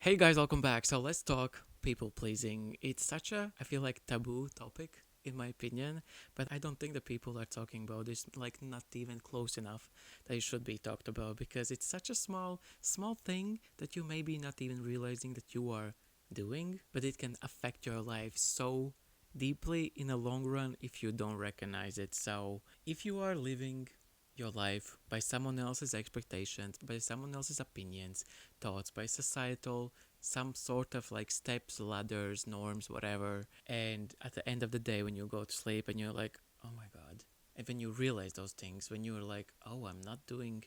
Hey guys, welcome back. So let's talk people pleasing. It's such a, I feel like, taboo topic in my opinion, but I don't think the people are talking about this like not even close enough that it should be talked about because it's such a small thing that you maybe not even realizing that you are doing, but it can affect your life so deeply in the long run if you don't recognize it. So if you are living your life by someone else's expectations, by someone else's opinions, thoughts, by societal, some sort of like steps, ladders, norms, whatever. And at the end of the day, when you go to sleep and you're like, oh my God. And when you realize those things, when you're like, oh, I'm not doing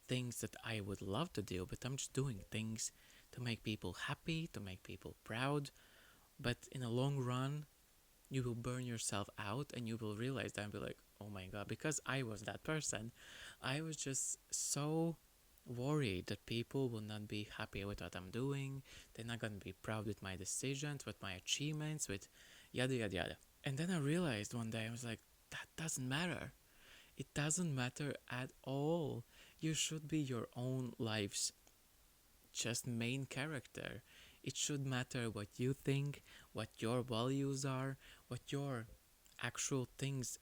things that I would love to do, but I'm just doing things to make people happy, to make people proud. But in the long run, you will burn yourself out and you will realize that and be like, oh my God, because I was that person. I was just so worried that people will not be happy with what I'm doing. They're not going to be proud with my decisions, with my achievements, with yada, yada, yada. And then I realized one day, I was like, that doesn't matter. It doesn't matter at all. You should be your own life's just main character. It should matter what you think, what your values are, what your actual things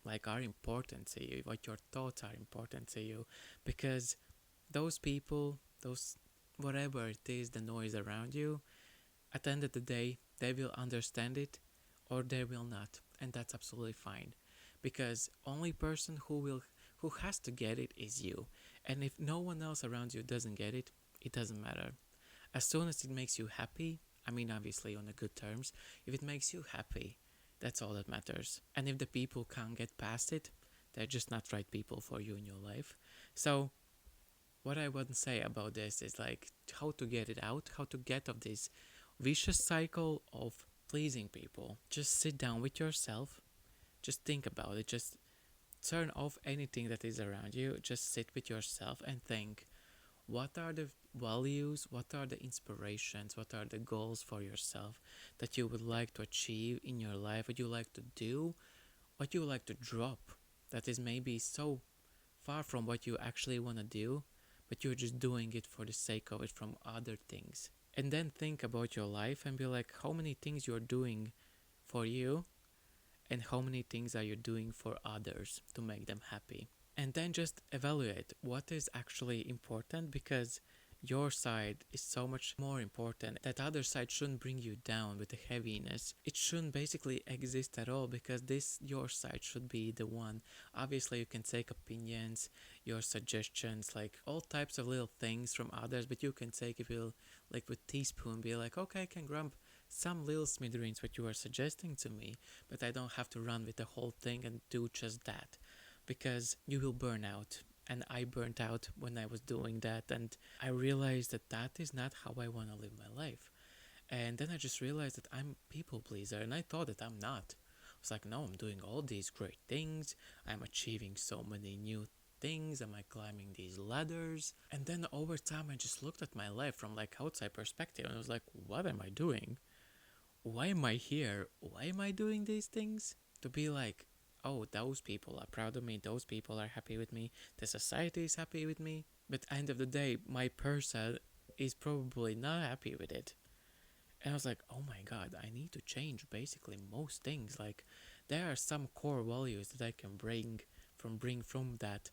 like are important to you, what your thoughts are important to you, because those people, those whatever it is, the noise around you, at the end of the day, they will understand it or they will not, and that's absolutely fine, because only person who has to get it is you, and if no one else around you doesn't get it, it doesn't matter. As soon as it makes you happy, I mean, obviously on the good terms, if it makes you happy, that's all that matters. And if the people can't get past it, they're just not right people for you in your life. So, what I want to say about this is like how to get it out, how to get off this vicious cycle of pleasing people. Just sit down with yourself, just think about it, just turn off anything that is around you, just sit with yourself and think, what are the values, what are the inspirations, what are the goals for yourself that you would like to achieve in your life, what you like to do, what you would like to drop that is maybe so far from what you actually want to do, but you're just doing it for the sake of it from other things. And then think about your life and be like, how many things you're doing for you and how many things are you doing for others to make them happy. And then just evaluate what is actually important, because your side is so much more important. That other side shouldn't bring you down with the heaviness. It shouldn't basically exist at all, because this your side should be the one. Obviously you can take opinions, your suggestions, like all types of little things from others, but you can take it will like with teaspoon, be like, okay, I can grab some little smithereens what you are suggesting to me, but I don't have to run with the whole thing and do just that, because you will burn out. And I burnt out when I was doing that, and I realized that that is not how I want to live my life. And then I just realized that I'm a people pleaser, and I thought that I'm not. I was like, no, I'm doing all these great things. I'm achieving so many new things. Am I climbing these ladders? And then over time, I just looked at my life from like outside perspective, and I was like, what am I doing? Why am I here? Why am I doing these things? To be like, oh, those people are proud of me, those people are happy with me, the society is happy with me. But at the end of the day, my person is probably not happy with it. And I was like, oh my God, I need to change basically most things. Like, there are some core values that I can bring from that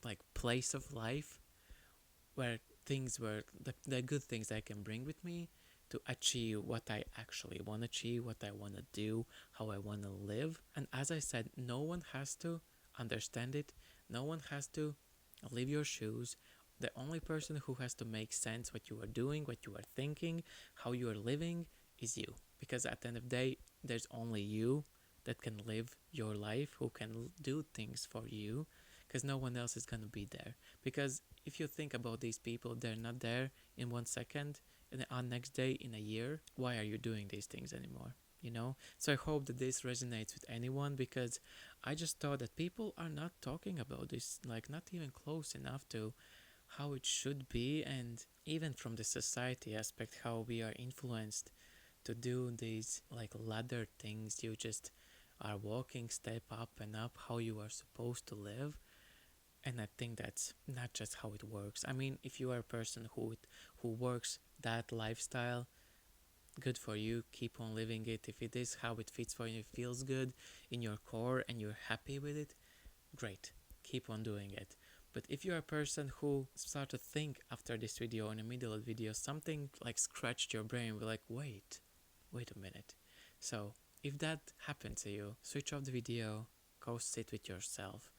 like place of life where things were the good things I can bring with me to achieve what I actually want to achieve, what I want to do, how I want to live. And as I said, no one has to understand it, no one has to live your shoes. The only person who has to make sense what you are doing, what you are thinking, how you are living is you. Because at the end of the day, there's only you that can live your life, who can do things for you, because no one else is going to be there. Because if you think about these people, they're not there in 1 second, and on next day, in a year. Why are you doing these things anymore? You know? So I hope that this resonates with anyone, because I just thought that people are not talking about this, like not even close enough to how it should be, and even from the society aspect, how we are influenced to do these like ladder things. You just are walking step up and up how you are supposed to live, and I think that's not just how it works. I mean, if you are a person who works that lifestyle, good for you. Keep on living it. If it is how it fits for you, it feels good in your core and you're happy with it, great. Keep on doing it. But if you're a person who start to think after this video, in the middle of the video, something like scratched your brain, we're like, wait a minute. So if that happened to you, switch off the video, go sit with yourself,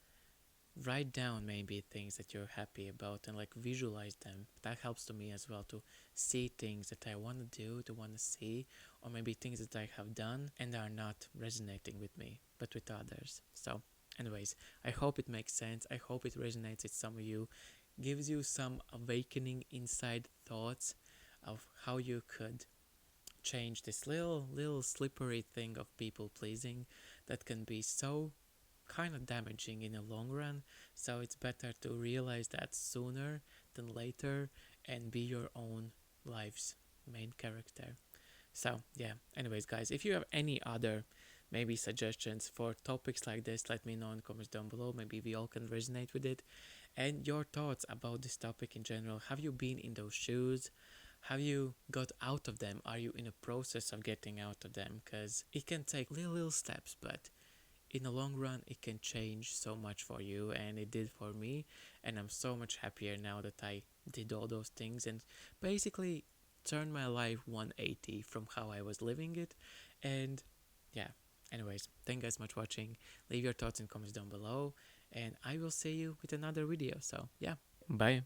write down maybe things that you're happy about and like visualize them. That helps to me as well to see things that I want to do, to want to see, or maybe things that I have done and are not resonating with me, but with others. So anyways, I hope it makes sense. I hope it resonates with some of you, gives you some awakening inside thoughts of how you could change this little slippery thing of people pleasing that can be so kind of damaging in the long run. So it's better to realize that sooner than later and be your own life's main character. So yeah, anyways guys, if you have any other maybe suggestions for topics like this, let me know in the comments down below. Maybe we all can resonate with it. And your thoughts about this topic in general. Have you been in those shoes? Have you got out of them? Are you in a process of getting out of them? Because it can take little steps, but in the long run it can change so much for you, and it did for me. And I'm so much happier now that I did all those things and basically turned my life 180 from how I was living it. And yeah, anyways, thank you guys so much for watching. Leave your thoughts and comments down below, and I will see you with another video. So yeah, bye.